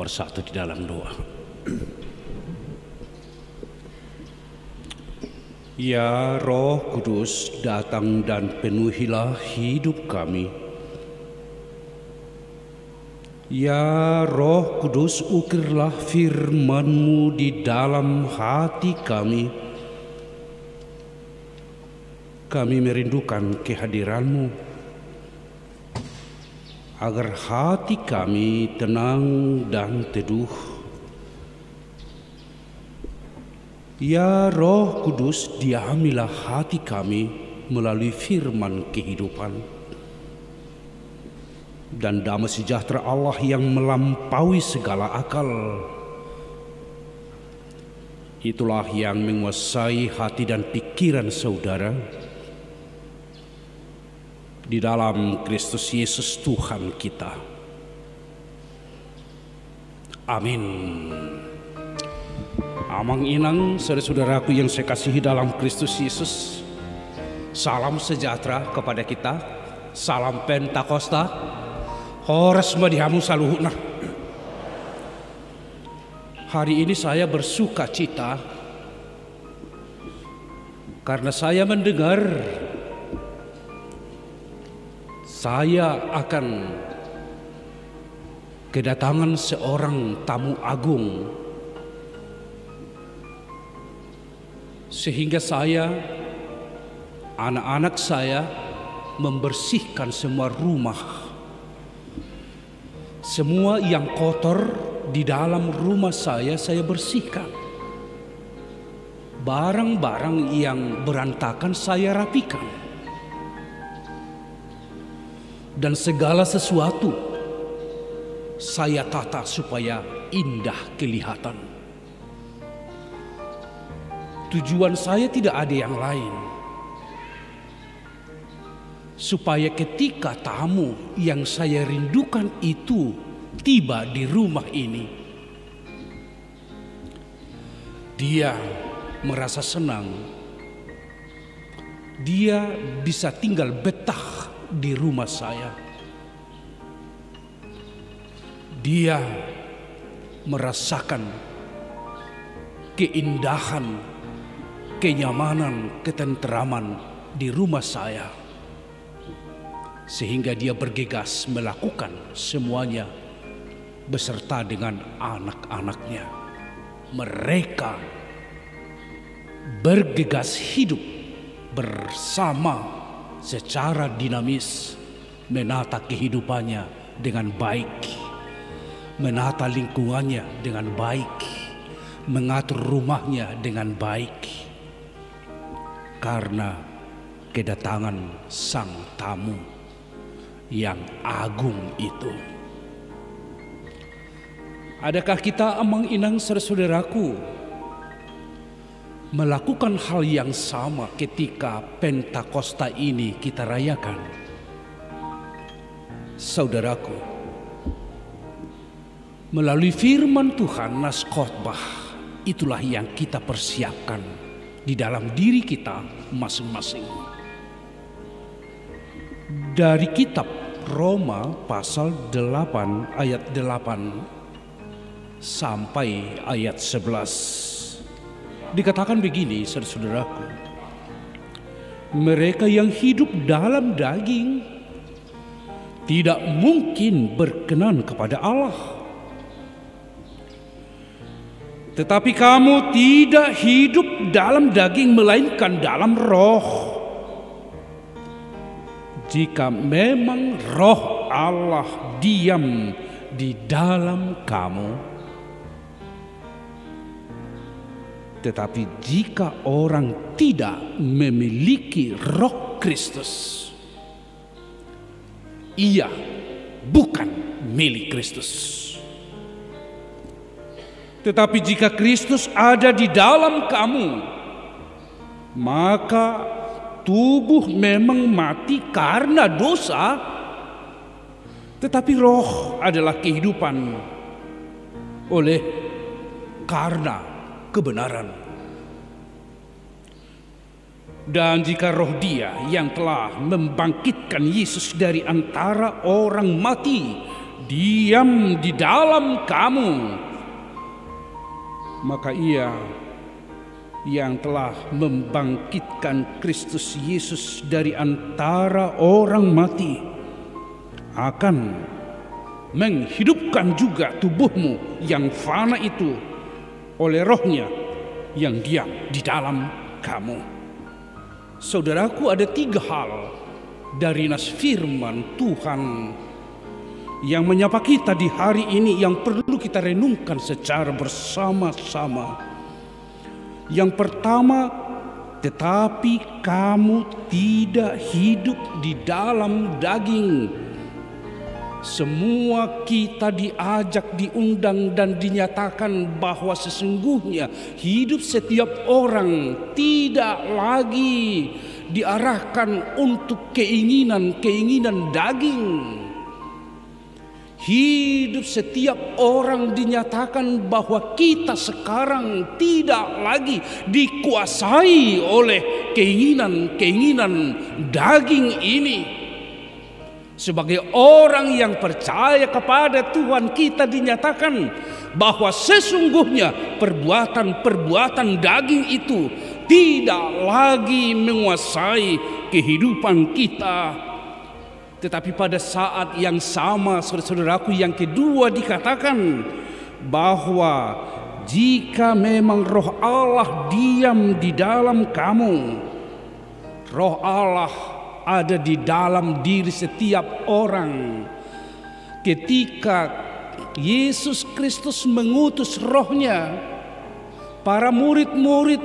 bersatu di dalam doa. Ya Roh Kudus, datang dan penuhilah hidup kami. Ya Roh Kudus, ukirlah firman-Mu di dalam hati kami. Kami merindukan kehadiran-Mu, agar hati kami tenang dan teduh. Ya Roh Kudus, diamilah hati kami melalui firman kehidupan. Dan damai sejahtera Allah yang melampaui segala akal, itulah yang menguasai hati dan pikiran saudara di dalam Kristus Yesus Tuhan kita. Amin. Amang inang saudara-saudaraku yang saya kasihi dalam Kristus Yesus, salam sejahtera kepada kita, salam Pentakosta, Hores madihamu saluhuna. Hari ini saya bersuka cita karena saya mendengar saya akan kedatangan seorang tamu agung, sehingga saya, anak-anak saya membersihkan semua rumah. Semua yang kotor di dalam rumah saya bersihkan. Barang-barang yang berantakan saya rapikan. Dan segala sesuatu saya tata supaya indah kelihatan. Tujuan saya tidak ada yang lain, supaya ketika tamu yang saya rindukan itu tiba di rumah ini, dia merasa senang, dia bisa tinggal betah di rumah saya. Dia merasakan keindahan, kenyamanan, ketenteraman di rumah saya, sehingga dia bergegas melakukan semuanya beserta dengan anak-anaknya. Mereka bergegas hidup bersama secara dinamis, menata kehidupannya dengan baik, menata lingkungannya dengan baik, mengatur rumahnya dengan baik, karena kedatangan sang tamu yang agung itu. Adakah kita amang inang saudaraku melakukan hal yang sama ketika Pentakosta ini kita rayakan? Saudaraku, melalui firman Tuhan, nas khotbah, itulah yang kita persiapkan di dalam diri kita masing-masing. Dari kitab Roma pasal 8 ayat 8 sampai ayat 11 dikatakan begini, saudaraku. Mereka yang hidup dalam daging tidak mungkin berkenan kepada Allah. Tetapi kamu tidak hidup dalam daging, melainkan dalam roh. Jika memang roh Allah diam di dalam kamu. Tetapi jika orang tidak memiliki roh Kristus, ia bukan milik Kristus. Tetapi jika Kristus ada di dalam kamu, maka tubuh memang mati karena dosa, tetapi roh adalah kehidupan oleh karena kebenaran. Dan jika roh Dia yang telah membangkitkan Yesus dari antara orang mati diam di dalam kamu, maka Ia yang telah membangkitkan Kristus Yesus dari antara orang mati akan menghidupkan juga tubuhmu yang fana itu oleh Roh-Nya yang diam di dalam kamu. Saudaraku, ada 3 hal dari nas firman Tuhan yang menyapa kita di hari ini yang perlu kita renungkan secara bersama-sama. Yang pertama, tetapi kamu tidak hidup di dalam daging. Semua kita diajak, diundang dan dinyatakan bahwa sesungguhnya hidup setiap orang tidak lagi diarahkan untuk keinginan-keinginan daging. Hidup setiap orang dinyatakan bahwa kita sekarang tidak lagi dikuasai oleh keinginan-keinginan daging ini. Sebagai orang yang percaya kepada Tuhan, kita dinyatakan bahwa sesungguhnya perbuatan-perbuatan daging itu tidak lagi menguasai kehidupan kita. Tetapi pada saat yang sama, saudara-saudaraku, yang kedua dikatakan bahwa jika memang Roh Allah diam di dalam kamu, Roh Allah ada di dalam diri setiap orang. Ketika Yesus Kristus mengutus Roh-Nya, para murid-murid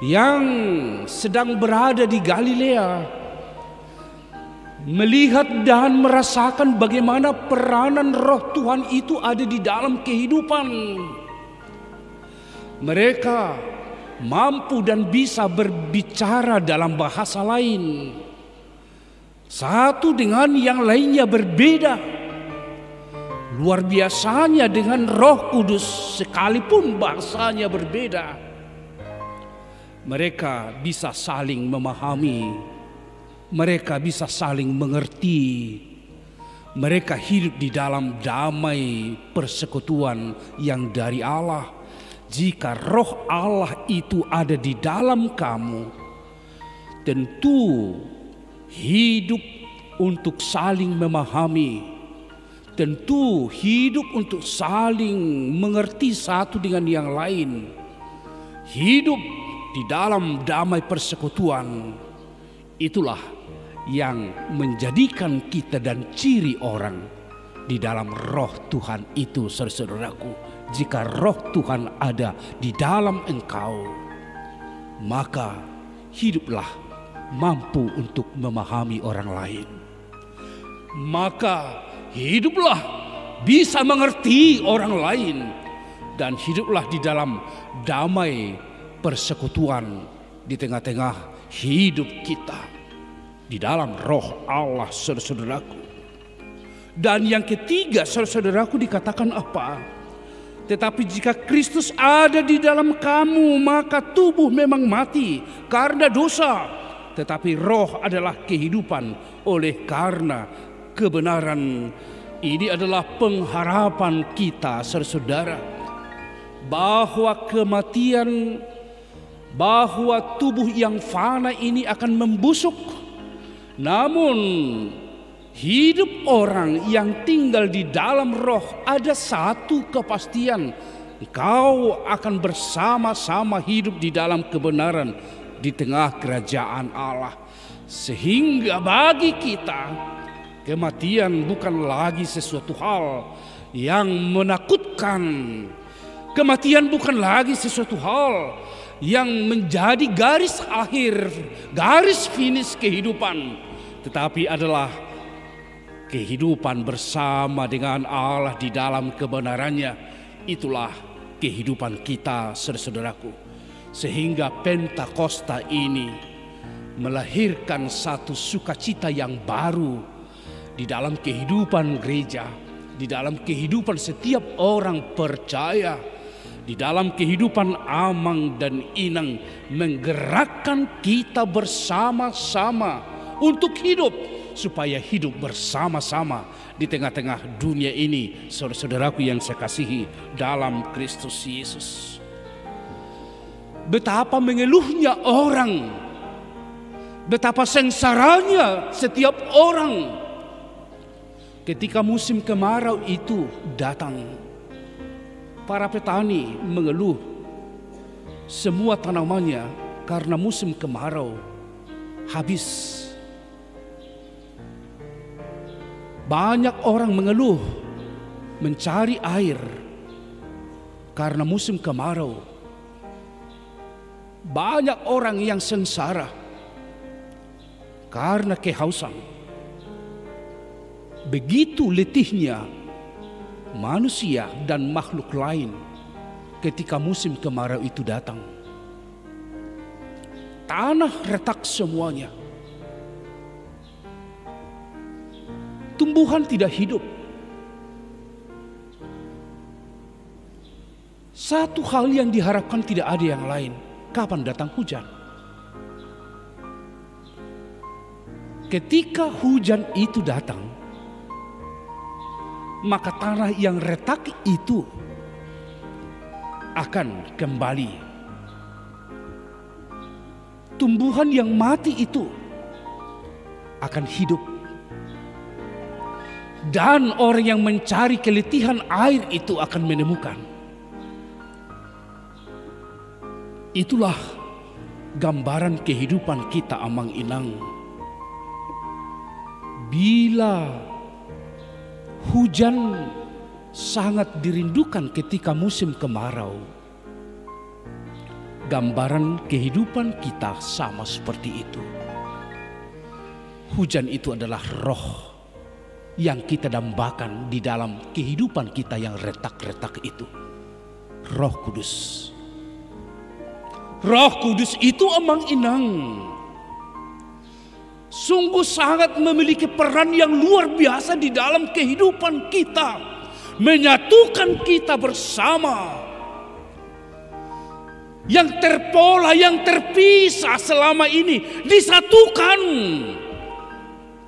yang sedang berada di Galilea melihat dan merasakan bagaimana peranan Roh Tuhan itu ada di dalam kehidupan. Mereka mampu dan bisa berbicara dalam bahasa lain, satu dengan yang lainnya berbeda. Luar biasanya dengan Roh Kudus, sekalipun bahasanya berbeda, mereka bisa saling memahami. Mereka bisa saling mengerti. Mereka hidup di dalam damai persekutuan yang dari Allah. Jika Roh Allah itu ada di dalam kamu, tentu hidup untuk saling memahami, tentu hidup untuk saling mengerti satu dengan yang lain, hidup di dalam damai persekutuan. Itulah yang menjadikan kita dan ciri orang di dalam Roh Tuhan itu, saudaraku. Jika Roh Tuhan ada di dalam engkau, maka hiduplah mampu untuk memahami orang lain. Maka hiduplah bisa mengerti orang lain, dan hiduplah di dalam damai persekutuan di tengah-tengah hidup kita di dalam Roh Allah, saudara-saudaraku. Dan yang ketiga, saudara-saudaraku, dikatakan apa? Tetapi jika Kristus ada di dalam kamu, maka tubuh memang mati karena dosa, tetapi roh adalah kehidupan oleh karena kebenaran. Ini adalah pengharapan kita, saudara-saudara, bahwa kematian, bahwa tubuh yang fana ini akan membusuk. Namun hidup orang yang tinggal di dalam Roh ada satu kepastian: engkau akan bersama-sama hidup di dalam kebenaran di tengah kerajaan Allah. Sehingga bagi kita, kematian bukan lagi sesuatu hal yang menakutkan. Kematian bukan lagi sesuatu hal yang menjadi garis akhir, garis finish kehidupan, tetapi adalah kehidupan bersama dengan Allah di dalam kebenarannya. Itulah kehidupan kita, saudaraku. Sehingga Pentakosta ini melahirkan satu sukacita yang baru di dalam kehidupan gereja, di dalam kehidupan setiap orang percaya, di dalam kehidupan Amang dan Inang, menggerakkan kita bersama-sama untuk hidup supaya hidup bersama-sama di tengah-tengah dunia ini, saudara-saudaraku yang saya kasihi dalam Kristus Yesus. Betapa mengeluhnya orang, betapa sengsaranya setiap orang ketika musim kemarau itu datang. Para petani mengeluh semua tanamannya karena musim kemarau habis. Banyak orang mengeluh mencari air karena musim kemarau. Banyak orang yang sengsara karena kehausan. Begitu letihnya manusia dan makhluk lain ketika musim kemarau itu datang. Tanah retak semuanya. Tumbuhan tidak hidup. Satu hal yang diharapkan tidak ada yang lain. Kapan datang hujan? Ketika hujan itu datang, maka tanah yang retak itu akan kembali. Tumbuhan yang mati itu akan hidup. Dan orang yang mencari keletihan air itu akan menemukan. Itulah gambaran kehidupan kita amang inang. Bila hujan sangat dirindukan ketika musim kemarau, gambaran kehidupan kita sama seperti itu. Hujan itu adalah roh yang kita dambakan di dalam kehidupan kita yang retak-retak itu. Roh Kudus. Roh Kudus itu amang inang sungguh sangat memiliki peran yang luar biasa di dalam kehidupan kita, menyatukan kita bersama. Yang terpola, yang terpisah selama ini disatukan.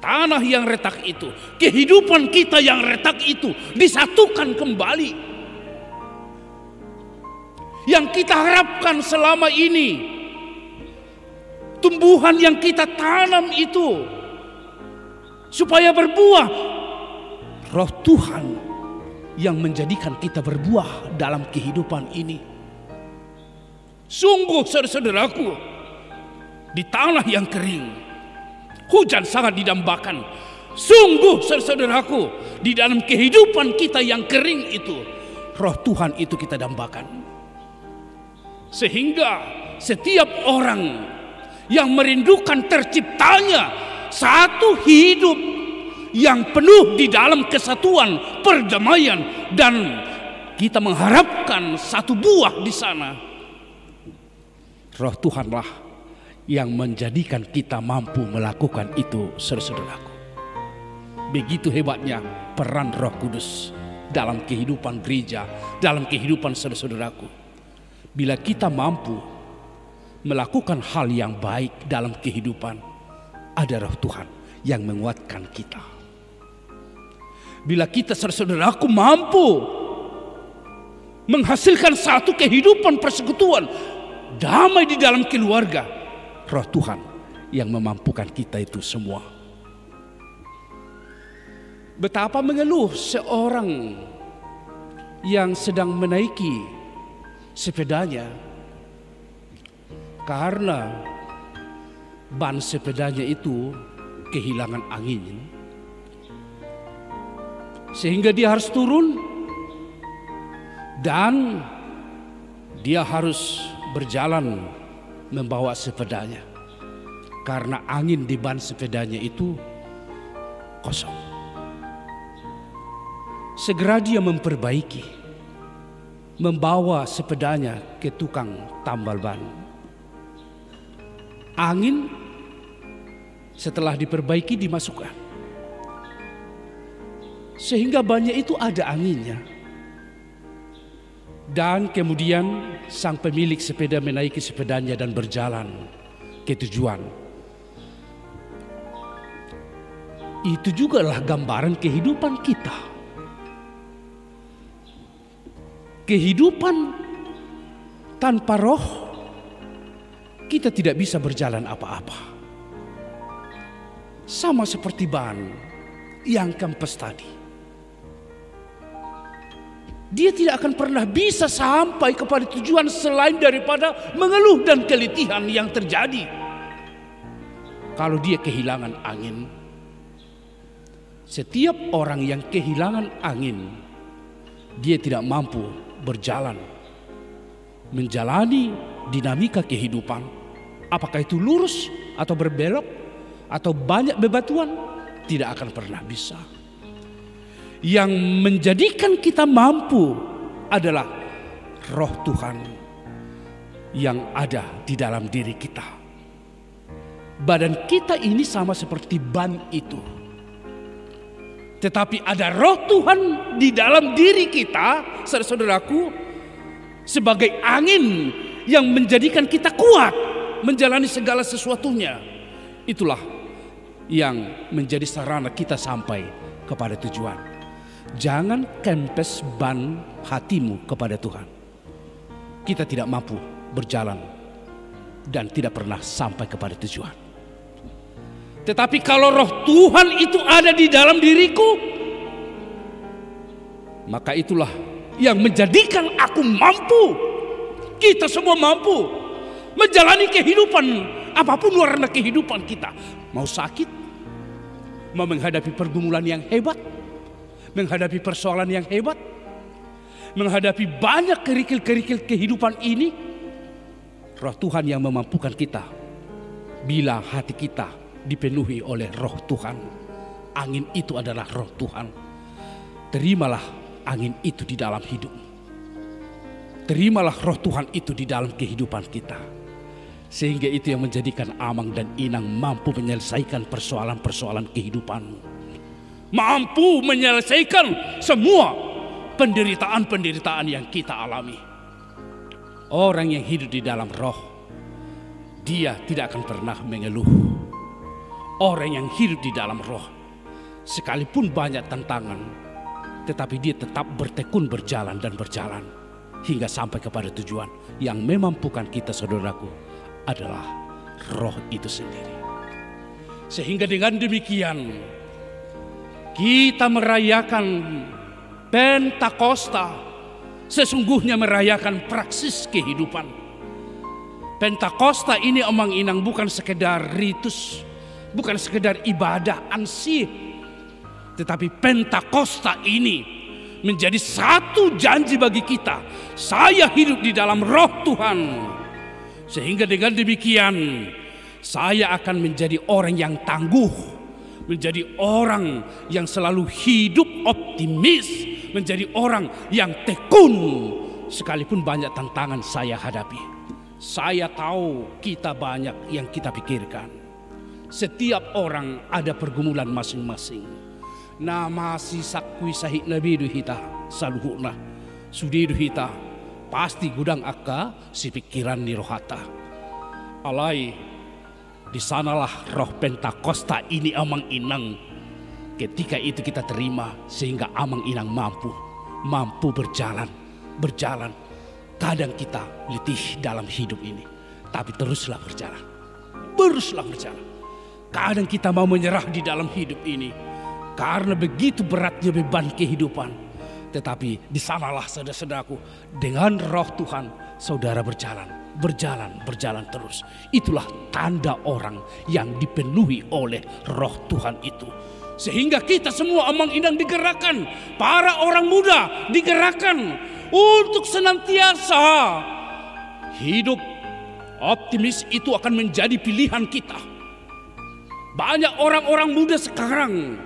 Tanah yang retak itu, kehidupan kita yang retak itu disatukan kembali. Yang kita harapkan selama ini, tumbuhan yang kita tanam itu supaya berbuah, roh Tuhan yang menjadikan kita berbuah dalam kehidupan ini. Sungguh saudara-saudaraku, di tanah yang kering hujan sangat didambakan. Sungguh saudara-saudaraku, di dalam kehidupan kita yang kering itu roh Tuhan itu kita dambakan. Sehingga setiap orang yang merindukan terciptanya satu hidup yang penuh di dalam kesatuan, perdamaian, dan kita mengharapkan satu buah di sana. Roh Tuhanlah yang menjadikan kita mampu melakukan itu, saudara-saudaraku. Begitu hebatnya peran Roh Kudus dalam kehidupan gereja, dalam kehidupan saudara-saudaraku. Bila kita mampu melakukan hal yang baik dalam kehidupan, ada Roh Tuhan yang menguatkan kita. Bila kita saudara-saudaraku mampu menghasilkan satu kehidupan persekutuan, damai di dalam keluarga, Roh Tuhan yang memampukan kita itu semua. Betapa mengeluh seorang yang sedang menaiki sepedanya karena ban sepedanya itu kehilangan angin, sehingga dia harus turun dan dia harus berjalan membawa sepedanya karena angin di ban sepedanya itu kosong. Segera dia memperbaiki, membawa sepedanya ke tukang tambal ban. Angin setelah diperbaiki dimasukkan, sehingga bannya itu ada anginnya. Dan kemudian sang pemilik sepeda menaiki sepedanya dan berjalan ke tujuan. itu jugalah gambaran kehidupan kita. Kehidupan tanpa roh, kita tidak bisa berjalan apa-apa. Sama seperti ban yang kempes tadi. Dia tidak akan pernah bisa sampai kepada tujuan selain daripada mengeluh dan keletihan yang terjadi. Kalau dia kehilangan angin, setiap orang yang kehilangan angin, dia tidak mampu berjalan, menjalani dinamika kehidupan. Apakah itu lurus atau berbelok atau banyak bebatuan, tidak akan pernah bisa. Yang menjadikan kita mampu adalah roh Tuhan yang ada di dalam diri kita. Badan kita ini sama seperti ban itu. Tetapi ada roh Tuhan di dalam diri kita, saudara-saudaraku, sebagai angin yang menjadikan kita kuat menjalani segala sesuatunya. Itulah yang menjadi sarana kita sampai kepada tujuan. Jangan kempes ban hatimu kepada Tuhan. Kita tidak mampu berjalan dan tidak pernah sampai kepada tujuan. Tetapi kalau roh Tuhan itu ada di dalam diriku, maka itulah yang menjadikan aku mampu. Kita semua mampu menjalani kehidupan apapun warna kehidupan kita. Mau sakit, mau menghadapi pergumulan yang hebat, menghadapi persoalan yang hebat, menghadapi banyak kerikil-kerikil kehidupan ini, roh Tuhan yang memampukan kita. Bila hati kita dipenuhi oleh roh Tuhan, angin itu adalah roh Tuhan. Terimalah angin itu di dalam hidup. Terimalah roh Tuhan itu di dalam kehidupan kita. Sehingga itu yang menjadikan Amang dan Inang mampu menyelesaikan persoalan-persoalan kehidupanmu. Mampu menyelesaikan semua penderitaan-penderitaan yang kita alami. Orang yang hidup di dalam roh, dia tidak akan pernah mengeluh. Orang yang hidup di dalam roh, sekalipun banyak tantangan, tetapi dia tetap bertekun berjalan dan berjalan hingga sampai kepada tujuan. Yang memampukan kita, saudaraku, adalah roh itu sendiri. Sehingga dengan demikian kita merayakan Pentakosta, sesungguhnya merayakan praksis kehidupan. Pentakosta ini Amang Inang bukan sekedar ritus, bukan sekedar ibadah ansih, tetapi Pentakosta ini menjadi satu janji bagi kita. Saya hidup di dalam roh Tuhan, sehingga dengan demikian saya akan menjadi orang yang tangguh, menjadi orang yang selalu hidup optimis, menjadi orang yang tekun sekalipun banyak tantangan saya hadapi. Saya tahu kita banyak yang kita pikirkan. Setiap orang ada pergumulan masing-masing. Nama si sakwi sahid nabi hita saluhuna sudidu hita pasti gudang akka si pikiran ni rohata. Alai di sanalah roh Pentakosta ini Amang Inang. Ketika itu kita terima sehingga Amang Inang mampu berjalan. Kadang kita letih dalam hidup ini, tapi teruslah berjalan. Kadang kita mau menyerah di dalam hidup ini karena begitu beratnya beban kehidupan. Tetapi di sanalah saudara-saudaraku, dengan roh Tuhan saudara berjalan terus. Itulah tanda orang yang dipenuhi oleh roh Tuhan itu. Sehingga kita semua Amang Inang digerakkan, para orang muda digerakkan untuk senantiasa hidup optimis. Itu akan menjadi pilihan kita. Banyak orang-orang muda sekarang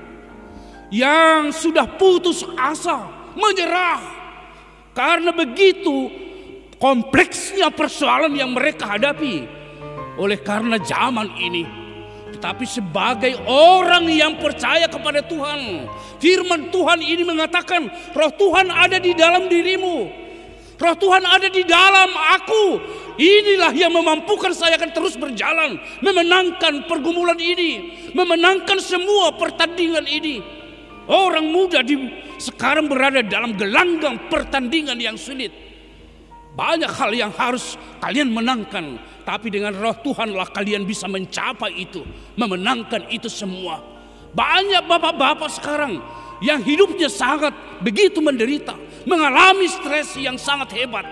yang sudah putus asa, menyerah karena begitu kompleksnya persoalan yang mereka hadapi oleh karena zaman ini. Tetapi sebagai orang yang percaya kepada Tuhan, firman Tuhan ini mengatakan roh Tuhan ada di dalam dirimu. Roh Tuhan ada di dalam aku. Inilah yang memampukan saya akan terus berjalan, memenangkan pergumulan ini, memenangkan semua pertandingan ini. Orang muda sekarang berada dalam gelanggang pertandingan yang sulit. Banyak hal yang harus kalian menangkan, tapi dengan Roh Tuhanlah kalian bisa mencapai itu, memenangkan itu semua. Banyak bapak-bapak sekarang yang hidupnya sangat begitu menderita, mengalami stres yang sangat hebat.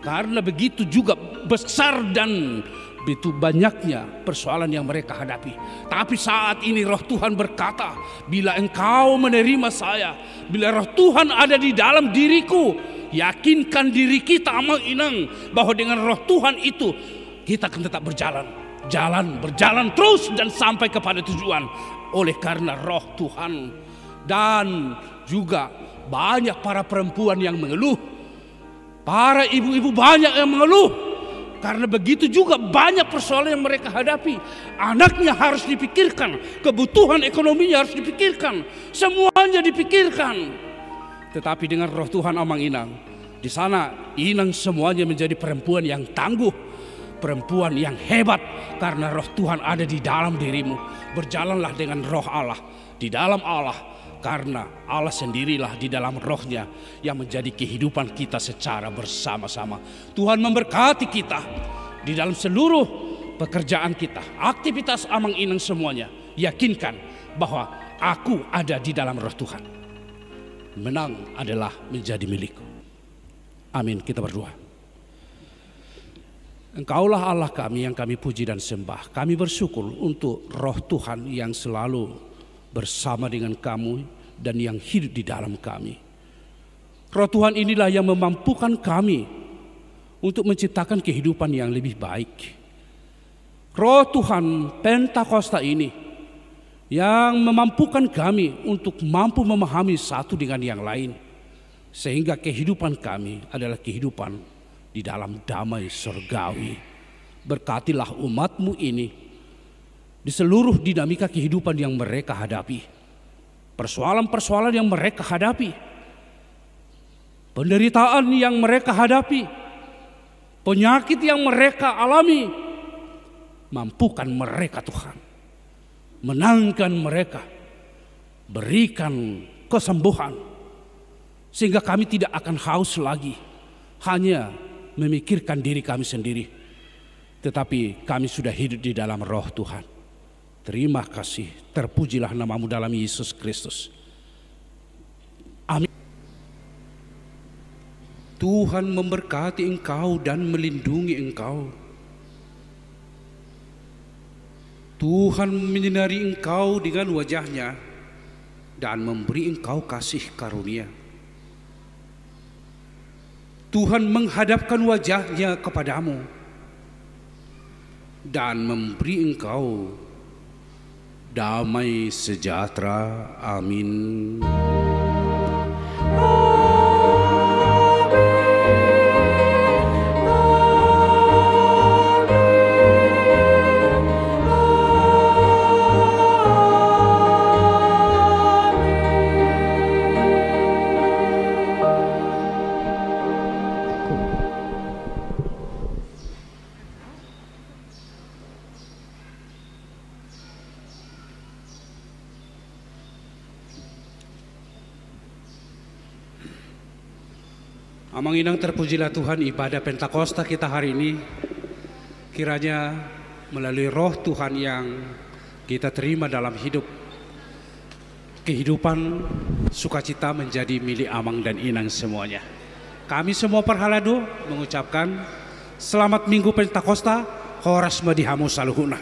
Karena begitu juga besar dan begitu banyaknya persoalan yang mereka hadapi. Tapi saat ini Roh Tuhan berkata, bila engkau menerima saya, bila Roh Tuhan ada di dalam diriku, yakinkan diri kita Amang Inang bahwa dengan Roh Tuhan itu kita akan tetap berjalan terus dan sampai kepada tujuan. Oleh karena Roh Tuhan. Dan juga banyak para perempuan yang mengeluh, para ibu-ibu banyak yang mengeluh, karena begitu juga banyak persoalan yang mereka hadapi. Anaknya harus dipikirkan, kebutuhan ekonominya harus dipikirkan, semuanya dipikirkan. Tetapi dengan Roh Tuhan Amang Inang, di sana Inang semuanya menjadi perempuan yang tangguh, perempuan yang hebat, karena Roh Tuhan ada di dalam dirimu. Berjalanlah dengan Roh Allah, di dalam Allah, karena Allah sendirilah di dalam Rohnya yang menjadi kehidupan kita secara bersama-sama. Tuhan memberkati kita di dalam seluruh pekerjaan kita, aktivitas Amang Inang semuanya. Yakinkan bahwa aku ada di dalam Roh Tuhan. Menang adalah menjadi milikku. Amin. Kita berdoa. Engkaulah Allah kami yang kami puji dan sembah. Kami bersyukur untuk Roh Tuhan yang selalu bersama dengan kamu dan yang hidup di dalam kami. Roh Tuhan inilah yang memampukan kami untuk menciptakan kehidupan yang lebih baik. Roh Tuhan Pentakosta ini yang memampukan kami untuk mampu memahami satu dengan yang lain, sehingga kehidupan kami adalah kehidupan di dalam damai surgawi. Berkatilah umat-Mu ini di seluruh dinamika kehidupan yang mereka hadapi, persoalan-persoalan yang mereka hadapi, penderitaan yang mereka hadapi, penyakit yang mereka alami. Mampukan mereka Tuhan, menangkan mereka, berikan kesembuhan, sehingga kami tidak akan haus lagi hanya memikirkan diri kami sendiri, tetapi kami sudah hidup di dalam Roh Tuhan. Terima kasih, terpujilah nama-Mu dalam Yesus Kristus. Amin. Tuhan memberkati engkau dan melindungi engkau. Tuhan menyinari engkau dengan wajah-Nya dan memberi engkau kasih karunia. Tuhan menghadapkan wajah-Nya kepadamu dan memberi engkau damai sejahtera. Amin. Amang Inang, terpujilah Tuhan. Ibadah Pentakosta kita hari ini kiranya melalui Roh Tuhan yang kita terima dalam hidup, kehidupan sukacita menjadi milik Amang dan Inang semuanya. Kami semua Perhalado mengucapkan selamat Minggu Pentakosta, Horas Madihamu Saluhuna.